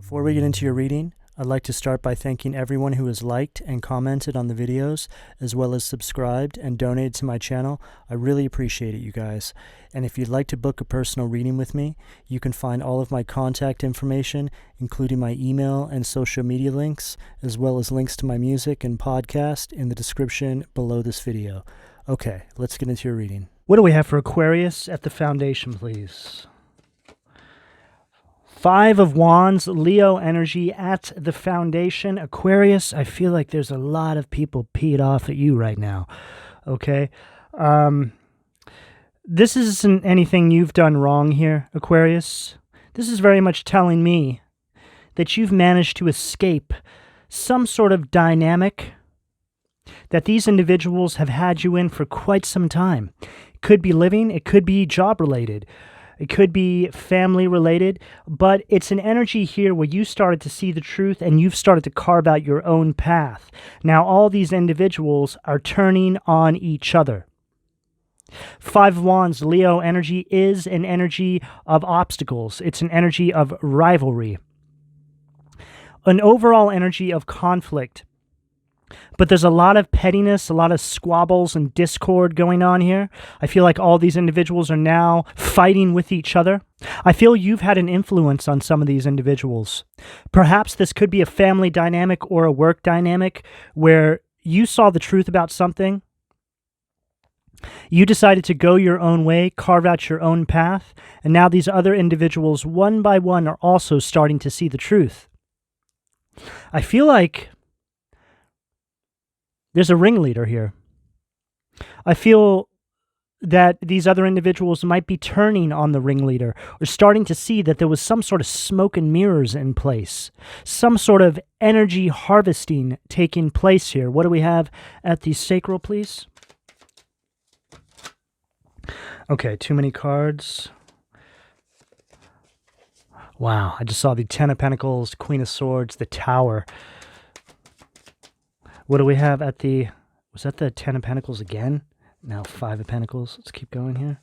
Before we get into your reading, I'd like to start by thanking everyone who has liked and commented on the videos, as well as subscribed and donated to my channel. I really appreciate it, you guys. And if you'd like to book a personal reading with me, you can find all of my contact information, including my email and social media links, as well as links to my music and podcast in the description below this video. Okay, let's get into your reading. What do we have for Aquarius at the foundation, please? Five of Wands, Leo energy at the foundation. Aquarius, I feel like there's a lot of people peed off at you right now. Okay? This isn't anything you've done wrong here, Aquarius. This is very much telling me that you've managed to escape some sort of dynamic that these individuals have had you in for quite some time. It could be living, it could be job-related. It could be family-related, but it's an energy here where you started to see the truth and you've started to carve out your own path. Now all these individuals are turning on each other. Five of Wands, Leo energy is an energy of obstacles. It's an energy of rivalry. An overall energy of conflict. But there's a lot of pettiness, a lot of squabbles and discord going on here. I feel like all these individuals are now fighting with each other. I feel you've had an influence on some of these individuals. Perhaps this could be a family dynamic or a work dynamic where you saw the truth about something. You decided to go your own way, carve out your own path, and now these other individuals, one by one, are also starting to see the truth. I feel like there's a ringleader here. I feel that these other individuals might be turning on the ringleader or starting to see that there was some sort of smoke and mirrors in place, some sort of energy harvesting taking place here. What do we have at the sacral, please? Okay, too many cards. Wow, I just saw the Ten of Pentacles, Queen of Swords, the Tower. What do we have at the... Was that the Ten of Pentacles again? Now Five of Pentacles. Let's keep going here.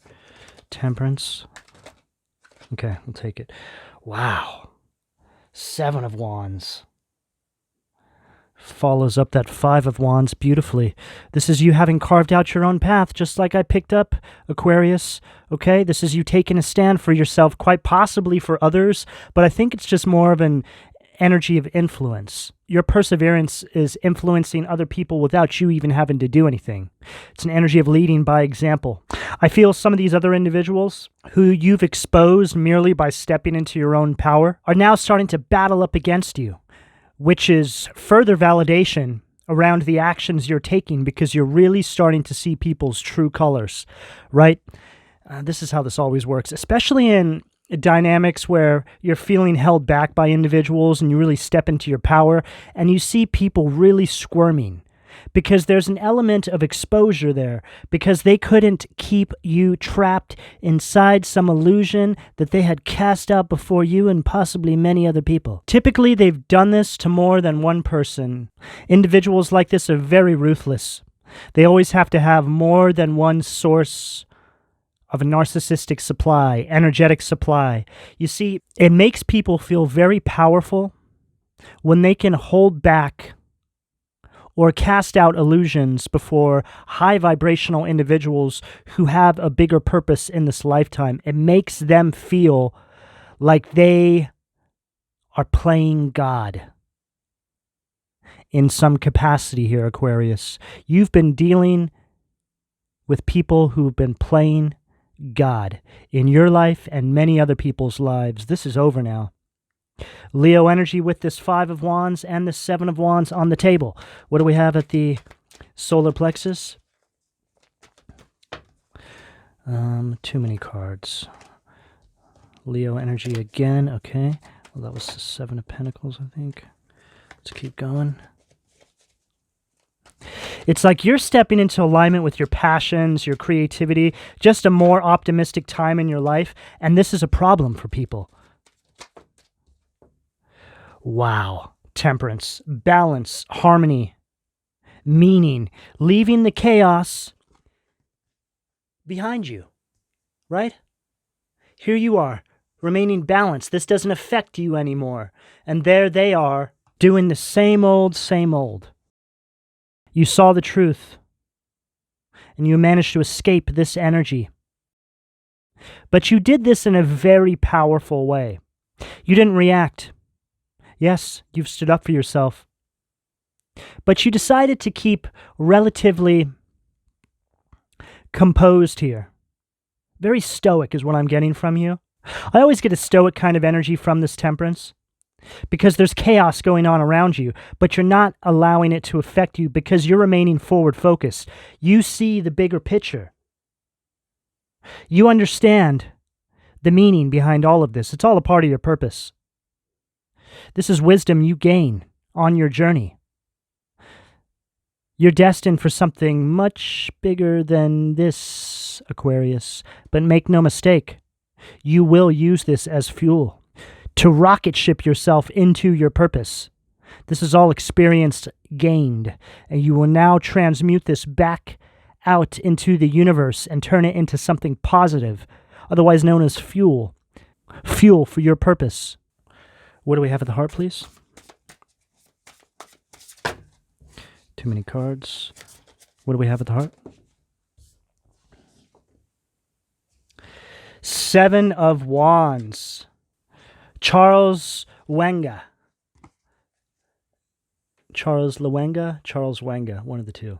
Temperance. Okay, we'll take it. Wow. Seven of Wands. Follows up that Five of Wands beautifully. This is you having carved out your own path, just like I picked up, Aquarius. Okay, this is you taking a stand for yourself, quite possibly for others, but I think it's just more of an energy of influence. Your perseverance is influencing other people without you even having to do anything. It's an energy of leading by example. I feel some of these other individuals who you've exposed merely by stepping into your own power are now starting to battle up against you, which is further validation around the actions you're taking because you're really starting to see people's true colors, right? This is how this always works, especially in dynamics where you're feeling held back by individuals and you really step into your power and you see people really squirming because there's an element of exposure there because they couldn't keep you trapped inside some illusion that they had cast out before you and possibly many other people. Typically, they've done this to more than one person. Individuals like this are very ruthless. They always have to have more than one source of a narcissistic supply, energetic supply. You see, it makes people feel very powerful when they can hold back or cast out illusions before high vibrational individuals who have a bigger purpose in this lifetime. It makes them feel like they are playing God in some capacity here, Aquarius. You've been dealing with people who've been playing God in your life and many other people's lives. This is over now. Leo energy with this Five of Wands and the Seven of Wands on the table. What do we have at the solar plexus? Too many cards. Leo energy again. Okay. Well, that was the Seven of Pentacles, I think. Let's keep going. It's like you're stepping into alignment with your passions, your creativity, just a more optimistic time in your life, and this is a problem for people. Wow. Temperance, balance, harmony, meaning, leaving the chaos behind you, right? Here you are, remaining balanced. This doesn't affect you anymore. And there they are, doing the same old, same old. You saw the truth, and you managed to escape this energy. But you did this in a very powerful way. You didn't react. Yes, you've stood up for yourself. But you decided to keep relatively composed here. Very stoic is what I'm getting from you. I always get a stoic kind of energy from this temperance because there's chaos going on around you, but you're not allowing it to affect you because you're remaining forward focused. You see the bigger picture. You understand the meaning behind all of this. It's all a part of your purpose. This is wisdom you gain on your journey. You're destined for something much bigger than this, Aquarius. But make no mistake, you will use this as fuel to rocket ship yourself into your purpose. This is all experience gained, and you will now transmute this back out into the universe and turn it into something positive, otherwise known as fuel. Fuel for your purpose. What do we have at the heart, please? Too many cards. What do we have at the heart? Seven of Wands. Charles Wenga. Charles Wenga, one of the two.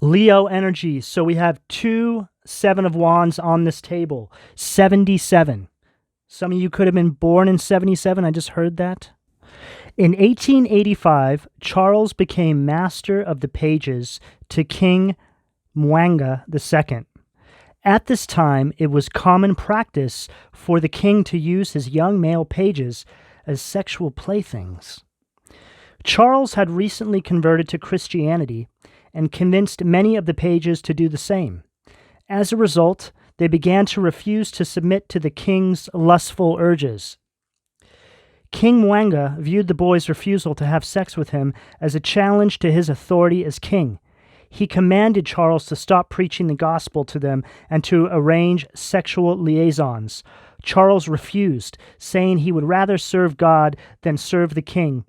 Leo energy. So we have two Seven of Wands on this table. 77. Some of you could have been born in 77. I just heard that. In 1885, Charles became master of the pages to King Mwanga II. At this time, it was common practice for the king to use his young male pages as sexual playthings. Charles had recently converted to Christianity and convinced many of the pages to do the same. As a result, they began to refuse to submit to the king's lustful urges. King Mwanga viewed the boys' refusal to have sex with him as a challenge to his authority as king. He commanded Charles to stop preaching the gospel to them and to arrange sexual liaisons. Charles refused, saying he would rather serve God than serve the king.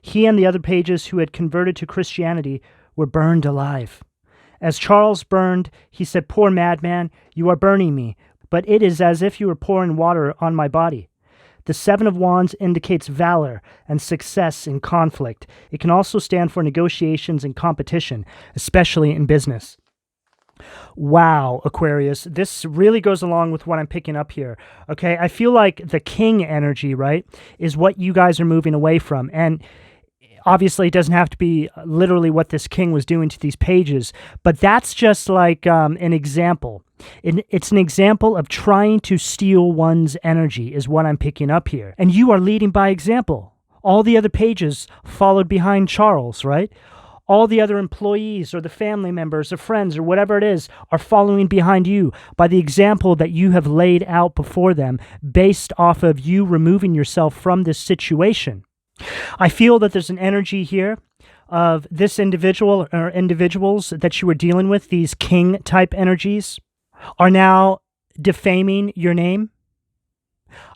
He and the other pages who had converted to Christianity were burned alive. As Charles burned, he said, "Poor madman, you are burning me, but it is as if you were pouring water on my body." The Seven of Wands indicates valor and success in conflict. It can also stand for negotiations and competition, especially in business. Wow, Aquarius, this really goes along with what I'm picking up here. Okay, I feel like the king energy, right, is what you guys are moving away from. And obviously, it doesn't have to be literally what this king was doing to these pages, but that's just like an example. It's an example of trying to steal one's energy is what I'm picking up here. And you are leading by example. All the other pages followed behind Charles, right? All the other employees or the family members or friends or whatever it is are following behind you by the example that you have laid out before them based off of you removing yourself from this situation. I feel that there's an energy here of this individual or individuals that you were dealing with, these king-type energies, are now defaming your name.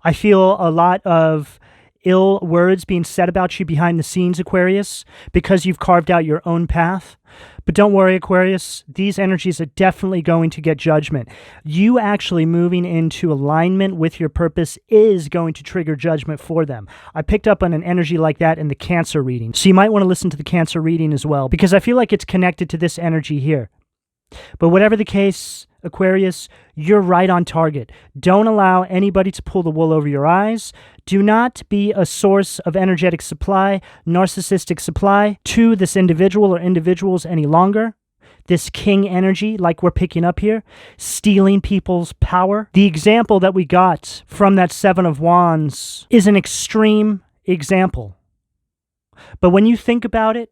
I feel a lot of ill words being said about you behind the scenes, Aquarius, because you've carved out your own path. But don't worry, Aquarius, these energies are definitely going to get judgment. You actually moving into alignment with your purpose is going to trigger judgment for them. I picked up on an energy like that in the Cancer reading. So you might want to listen to the Cancer reading as well, because I feel like it's connected to this energy here. But whatever the case, Aquarius, you're right on target. Don't allow anybody to pull the wool over your eyes. Do not be a source of energetic supply, narcissistic supply to this individual or individuals any longer. This king energy, like we're picking up here, stealing people's power. The example that we got from that Seven of Wands is an extreme example. But when you think about it,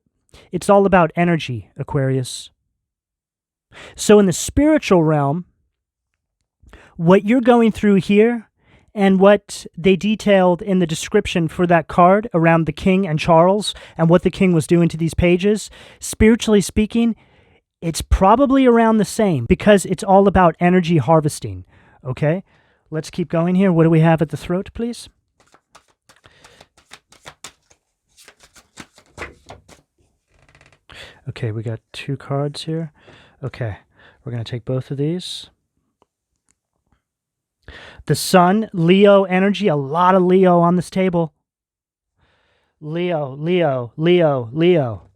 it's all about energy, Aquarius. So in the spiritual realm, what you're going through here and what they detailed in the description for that card around the king and Charles and what the king was doing to these pages, spiritually speaking, it's probably around the same because it's all about energy harvesting. Okay, let's keep going here. What do we have at the throat, please? Okay, we got 2 cards here. Okay, we're going to take both of these. The Sun, Leo energy, a lot of Leo on this table. Leo, Leo, Leo, Leo.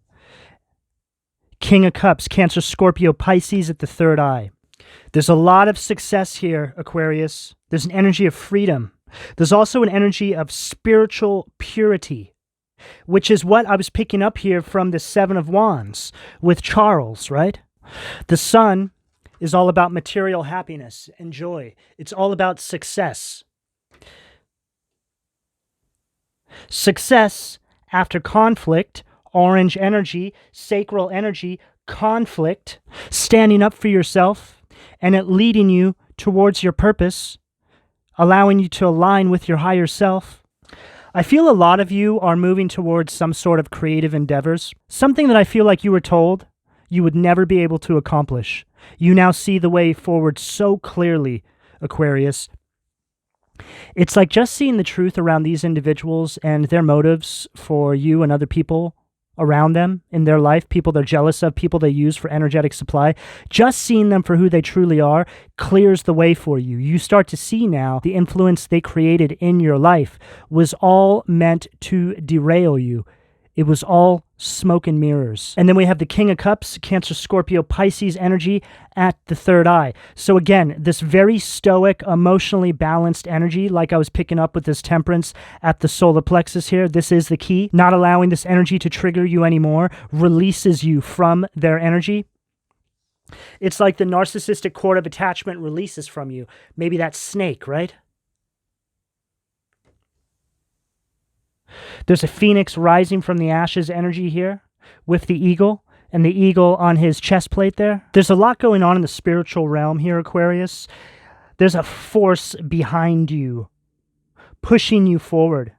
King of Cups, Cancer, Scorpio, Pisces at the third eye. There's a lot of success here, Aquarius. There's an energy of freedom. There's also an energy of spiritual purity, which is what I was picking up here from the Seven of Wands with Charles, right? The Sun is all about material happiness and joy. It's all about success. Success after conflict, orange energy, sacral energy, conflict, standing up for yourself, and it leading you towards your purpose, allowing you to align with your higher self. I feel a lot of you are moving towards some sort of creative endeavors, something that I feel like you were told you would never be able to accomplish. You now see the way forward so clearly, Aquarius. It's like just seeing the truth around these individuals and their motives for you and other people around them in their life, people they're jealous of, people they use for energetic supply. Just seeing them for who they truly are clears the way for you. You start to see now the influence they created in your life was all meant to derail you. It was all smoke and mirrors. And then we have the King of Cups, Cancer, Scorpio, Pisces energy at the third eye. So again, this very stoic, emotionally balanced energy, like I was picking up with this Temperance at the solar plexus here, this is the key. Not allowing this energy to trigger you anymore releases you from their energy. It's like the narcissistic cord of attachment releases from you. Maybe that snake, right? There's a phoenix rising from the ashes energy here with the eagle and the eagle on his chest plate there. There's a lot going on in the spiritual realm here, Aquarius. There's a force behind you, pushing you forward,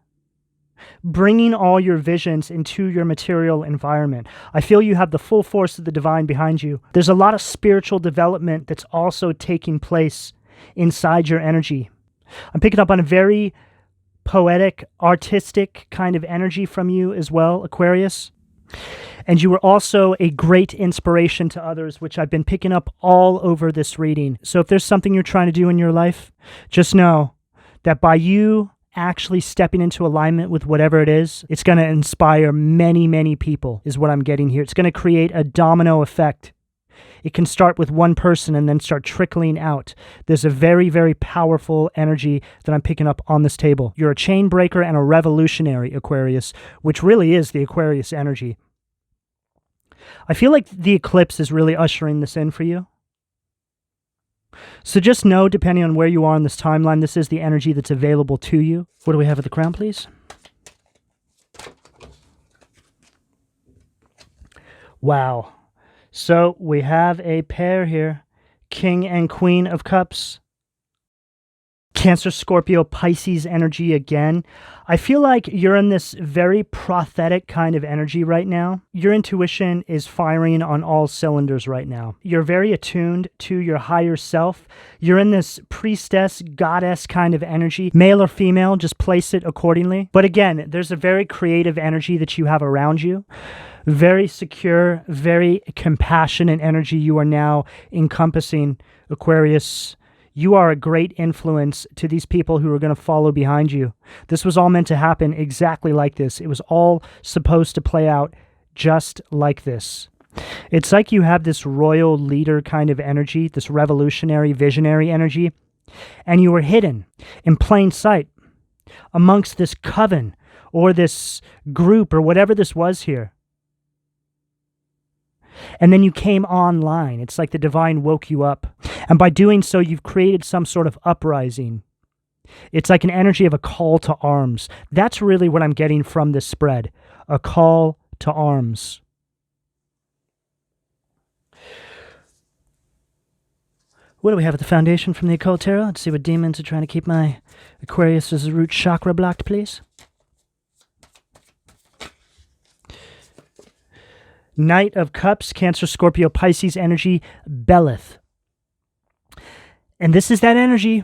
bringing all your visions into your material environment. I feel you have the full force of the divine behind you. There's a lot of spiritual development that's also taking place inside your energy. I'm picking up on a very poetic, artistic kind of energy from you as well, Aquarius. And you were also a great inspiration to others, which I've been picking up all over this reading. So if there's something you're trying to do in your life, just know that by you actually stepping into alignment with whatever it is, it's going to inspire many, many people, is what I'm getting here. It's going to create a domino effect. It can start with one person and then start trickling out. There's a very, very powerful energy that I'm picking up on this table. You're a chain breaker and a revolutionary, Aquarius, which really is the Aquarius energy. I feel like the eclipse is really ushering this in for you. So just know, depending on where you are in this timeline, this is the energy that's available to you. What do we have at the crown, please? Wow. So we have a pair here, King and Queen of Cups. Cancer, Scorpio, Pisces energy again. I feel like you're in this very prophetic kind of energy right now. Your intuition is firing on all cylinders right now. You're very attuned to your higher self. You're in this priestess, goddess kind of energy. Male or female, just place it accordingly. But again, there's a very creative energy that you have around you. Very secure, very compassionate energy you are now encompassing, Aquarius. You are a great influence to these people who are going to follow behind you. This was all meant to happen exactly like this. It was all supposed to play out just like this. It's like you have this royal leader kind of energy, this revolutionary, visionary energy, and you were hidden in plain sight amongst this coven or this group or whatever this was here. And then you came online. It's like the divine woke you up. And by doing so, you've created some sort of uprising. It's like an energy of a call to arms. That's really what I'm getting from this spread. A call to arms. What do we have at the foundation from the Occult Tarot? Let's see what demons are trying to keep my Aquarius's root chakra blocked, please. Knight of Cups, Cancer, Scorpio, Pisces energy, Belith. And this is that energy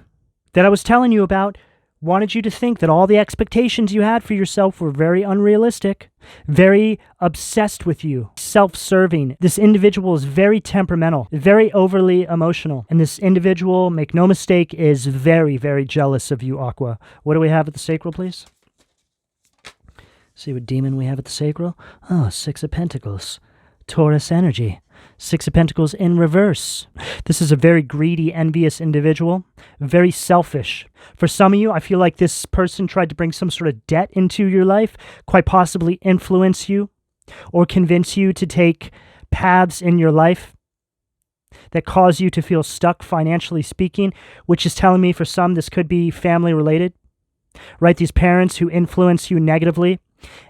that I was telling you about. Wanted you to think that all the expectations you had for yourself were very unrealistic, very obsessed with you, self-serving. This individual is very temperamental, very overly emotional. And this individual, make no mistake, is very, very jealous of you, Aqua. What do we have at the sacral, please? See what demon we have at the sacral? Oh, Six of Pentacles. Taurus energy. Six of Pentacles in reverse. This is a very greedy, envious individual, very selfish. For some of you, I feel like this person tried to bring some sort of debt into your life, quite possibly influence you or convince you to take paths in your life that cause you to feel stuck, financially speaking, which is telling me for some this could be family related, right? These parents who influence you negatively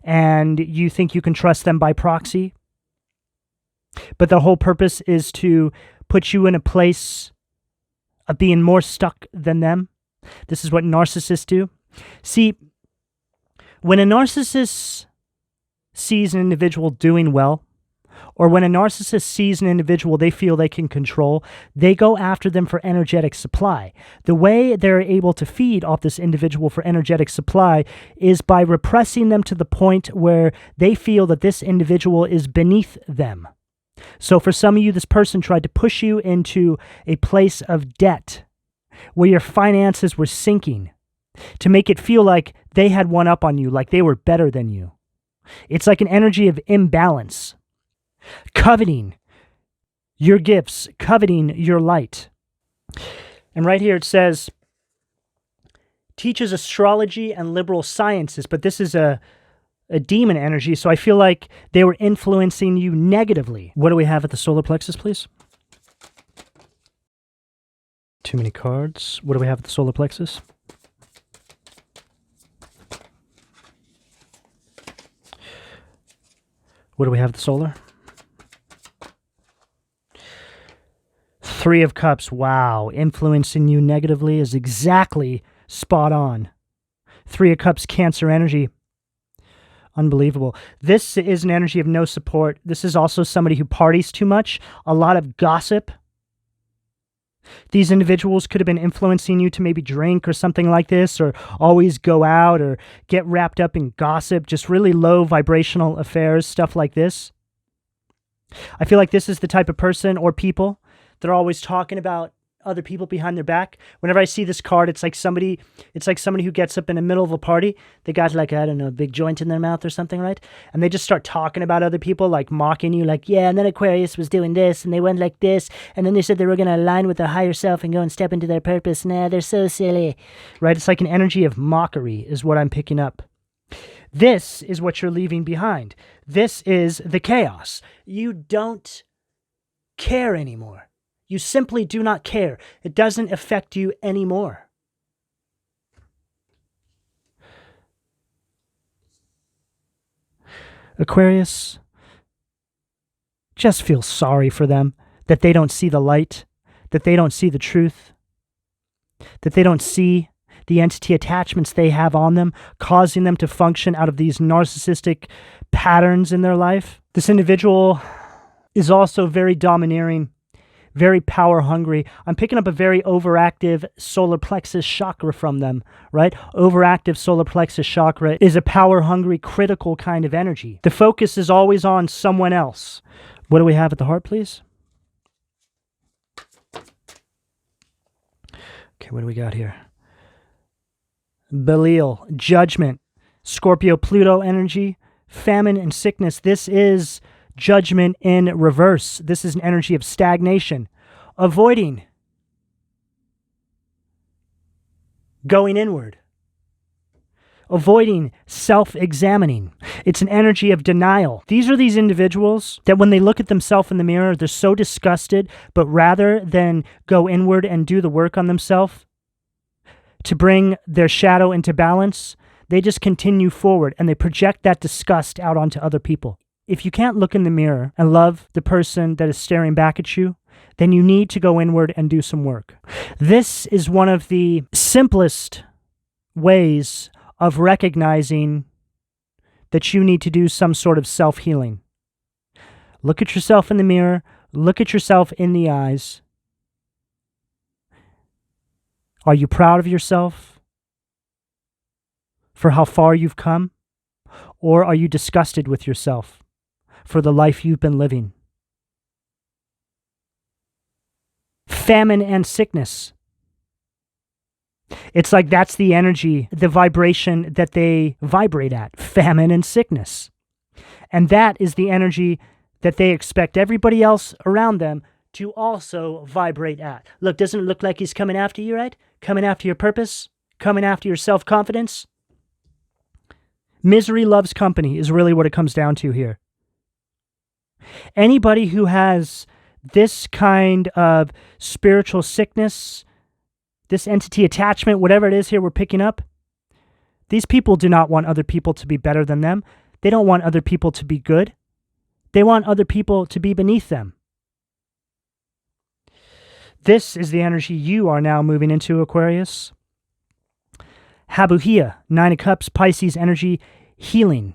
and you think you can trust them by proxy. But the whole purpose is to put you in a place of being more stuck than them. This is what narcissists do. See, when a narcissist sees an individual doing well, or when a narcissist sees an individual they feel they can control, they go after them for energetic supply. The way they're able to feed off this individual for energetic supply is by repressing them to the point where they feel that this individual is beneath them. So for some of you, this person tried to push you into a place of debt where your finances were sinking to make it feel like they had one up on you, like they were better than you. It's like an energy of imbalance, coveting your gifts, coveting your light. And right here it says, teaches astrology and liberal sciences, but this is a demon energy, so I feel like they were influencing you negatively. What do we have at the solar plexus, please? Too many cards. What do we have at the solar plexus? What do we have at the solar? Three of Cups. Wow. Influencing you negatively is exactly spot on. Three of Cups, Cancer energy. Unbelievable. This is an energy of no support. This is also somebody who parties too much, a lot of gossip. These individuals could have been influencing you to maybe drink or something like this, or always go out or get wrapped up in gossip, just really low vibrational affairs, stuff like this. I feel like this is the type of person or people that are always talking about other people behind their back. Whenever I see this card, it's like somebody who gets up in the middle of a party. They got like, I don't know, a big joint in their mouth or something, right? And they just start talking about other people, like mocking you, like, yeah, and then Aquarius was doing this, and they went like this, and then they said they were going to align with their higher self and go and step into their purpose. Nah, they're so silly, right? It's like an energy of mockery is what I'm picking up. This is what you're leaving behind. This is the chaos. You don't care anymore. You simply do not care. It doesn't affect you anymore. Aquarius, just feel sorry for them, that they don't see the light, that they don't see the truth, that they don't see the entity attachments they have on them, causing them to function out of these narcissistic patterns in their life. This individual is also very domineering, very power hungry. I'm picking up a very overactive solar plexus chakra from them, right? Overactive solar plexus chakra is a power hungry, critical kind of energy. The focus is always on someone else. What do we have at the heart, please? Okay, what do we got here? Belial, judgment, Scorpio, Pluto energy, famine and sickness. This is judgment in reverse. This is an energy of stagnation, avoiding, going inward, avoiding self-examining. It's an energy of denial. These are these individuals that when they look at themselves in the mirror, they're so disgusted, but rather than go inward and do the work on themselves to bring their shadow into balance, they just continue forward and they project that disgust out onto other people. If you can't look in the mirror and love the person that is staring back at you, then you need to go inward and do some work. This is one of the simplest ways of recognizing that you need to do some sort of self-healing. Look at yourself in the mirror, look at yourself in the eyes, Are you proud of yourself for how far you've come? Or are you disgusted with yourself for the life you've been living? Famine and sickness. It's like that's the energy, the vibration that they vibrate at, famine and sickness. And that is the energy that they expect everybody else around them to also vibrate at. Look, doesn't it look like he's coming after you, right? Coming after your purpose, coming after your self-confidence. Misery loves company is really what it comes down to here. Anybody who has this kind of spiritual sickness, this entity attachment, whatever it is here we're picking up, these people do not want other people to be better than them. They don't want other people to be good. They want other people to be beneath them. This is the energy you are now moving into, Aquarius. Habuhia, Nine of Cups, Pisces energy, healing.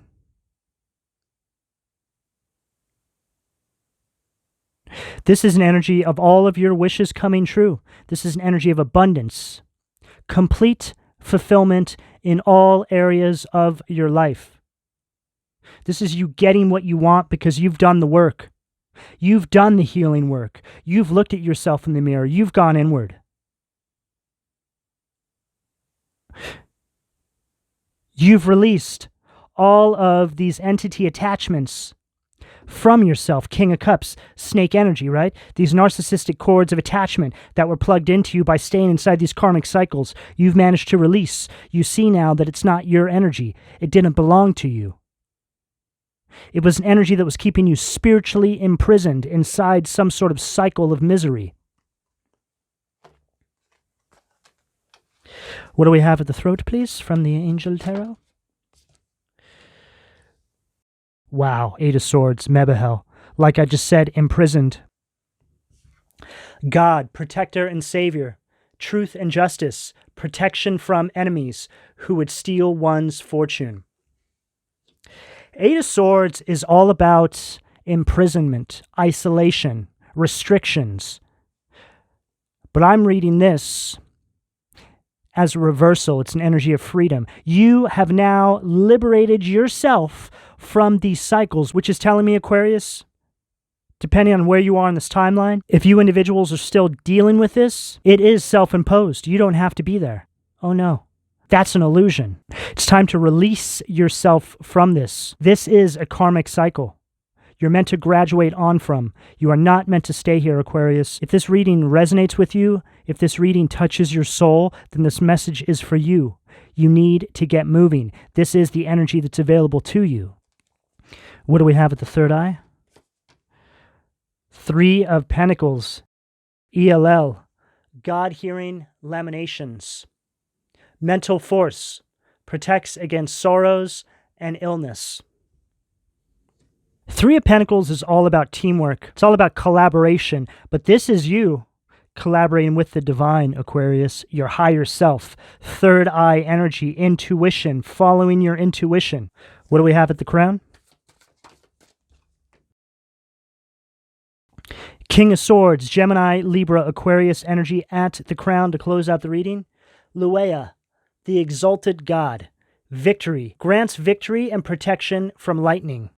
This is an energy of all of your wishes coming true. This is an energy of abundance, complete fulfillment in all areas of your life. This is you getting what you want because you've done the work. You've done the healing work. You've looked at yourself in the mirror. You've gone inward. You've released all of these entity attachments from yourself. King of Cups, snake energy, right? These narcissistic cords of attachment that were plugged into you by staying inside these karmic cycles, you've managed to release. You see now that it's not your energy. It didn't belong to you. It was an energy that was keeping you spiritually imprisoned inside some sort of cycle of misery. What do we have at the throat, please, from the Angel Tarot? Wow, Eight of Swords, Mebahel. Like I just said, imprisoned. God, protector and savior. Truth and justice. Protection from enemies who would steal one's fortune. Eight of Swords is all about imprisonment, isolation, restrictions. But I'm reading this as a reversal. It's an energy of freedom. You have now liberated yourself from these cycles, which is telling me, Aquarius, depending on where you are in this timeline, if you individuals are still dealing with this, it is self-imposed. You don't have to be there. Oh no. That's an illusion. It's time to release yourself from this. This is a karmic cycle. You're meant to graduate on from. You are not meant to stay here, Aquarius. If this reading resonates with you, if this reading touches your soul, then this message is for you. You need to get moving. This is the energy that's available to you. What do we have at the third eye? Three of Pentacles. ELL. God-hearing laminations. Mental force. Protects against sorrows and illness. Three of Pentacles is all about teamwork. It's all about collaboration. But this is you collaborating with the divine, Aquarius, your higher self. Third eye energy, intuition, following your intuition. What do we have at the crown? King of Swords, Gemini, Libra, Aquarius energy at the crown to close out the reading. Luea, the exalted God. Victory, grants victory and protection from lightning.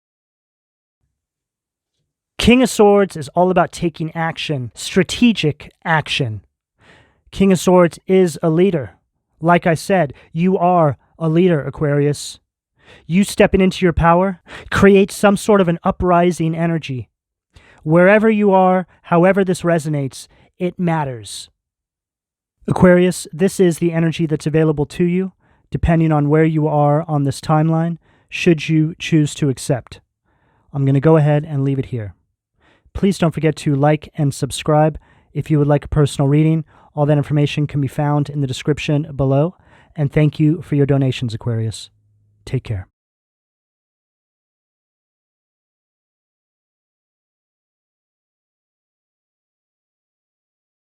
King of Swords is all about taking action, strategic action. King of Swords is a leader. Like I said, you are a leader, Aquarius. You stepping into your power creates some sort of an uprising energy. Wherever you are, however this resonates, it matters. Aquarius, this is the energy that's available to you, depending on where you are on this timeline, should you choose to accept. I'm going to go ahead and leave it here. Please don't forget to like and subscribe if you would like a personal reading. All that information can be found in the description below. And thank you for your donations, Aquarius. Take care.